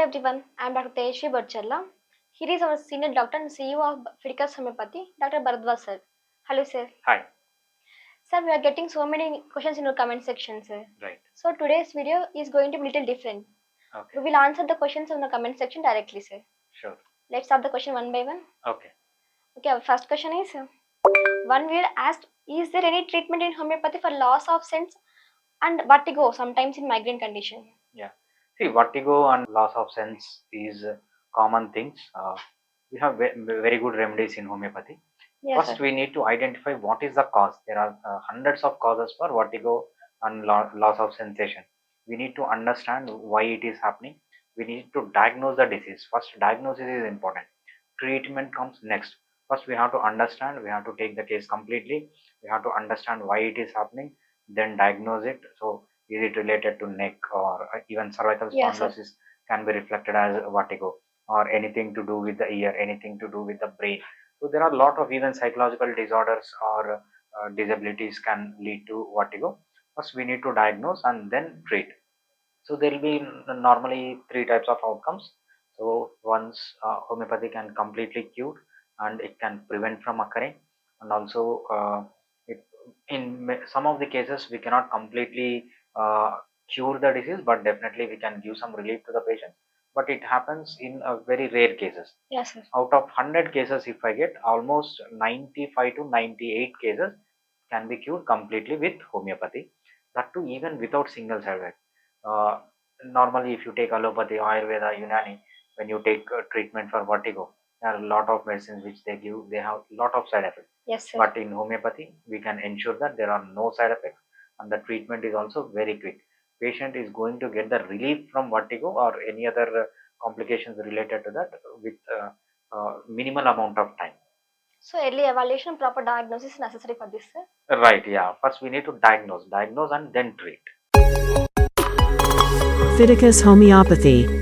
everyone, I am Dr. Tejasvi Burchalla. Here is our senior doctor and CEO of Fidicus Homeopathy, Dr. Bharadwaj sir. Hello sir. Hi. Sir, we are getting so many questions in our comment section, sir. Right. So today's video is going to be a little different. Okay. We will answer the questions in the comment section directly, sir. Sure. Let's start the question one by one. Okay. Okay, our first question is, one viewer asked, is there any treatment in homeopathy for loss of sense and vertigo, sometimes in migraine condition? Yeah. See, vertigo and loss of sense is common things. We have very good remedies in homeopathy. Yes, First, sir. we need to identify what is the cause. There are hundreds of causes for vertigo and loss of sensation. We need to understand why it is happening. We need to diagnose the disease. First, diagnosis is important. Treatment comes next. First, we have to understand. We have to take the case completely. We have to understand why it is happening. Then diagnose it. So, is it related to neck or even cervical Yes, sir. spondylosis can be reflected as vertigo, or anything to do with the ear, anything to do with the brain. So there are a lot of even psychological disorders or disabilities can lead to vertigo. First, we need to diagnose and then treat. So there will be normally three types of outcomes. So once homeopathy can completely cure and it can prevent from occurring, and also it, in some of the cases we cannot completely cure the disease, but definitely we can give some relief to the patient. But it happens in very rare cases. Yes, sir. Out of 100 cases, if I get, almost 95 to 98 cases can be cured completely with homeopathy. That too, even without single side effect. Uh, Normally, if you take allopathy, Ayurveda, Unani, when you take treatment for vertigo, there are a lot of medicines which they give. They have a lot of side effects. Yes, sir. But in homeopathy, we can ensure that there are no side effects, and the treatment is also very quick. Patient is going to get the relief from vertigo or any other complications related to that with minimal amount of time. So early evaluation and proper diagnosis is necessary for this, sir. Right, yeah. First we need to diagnose and then treat. Fidicus Homeopathy.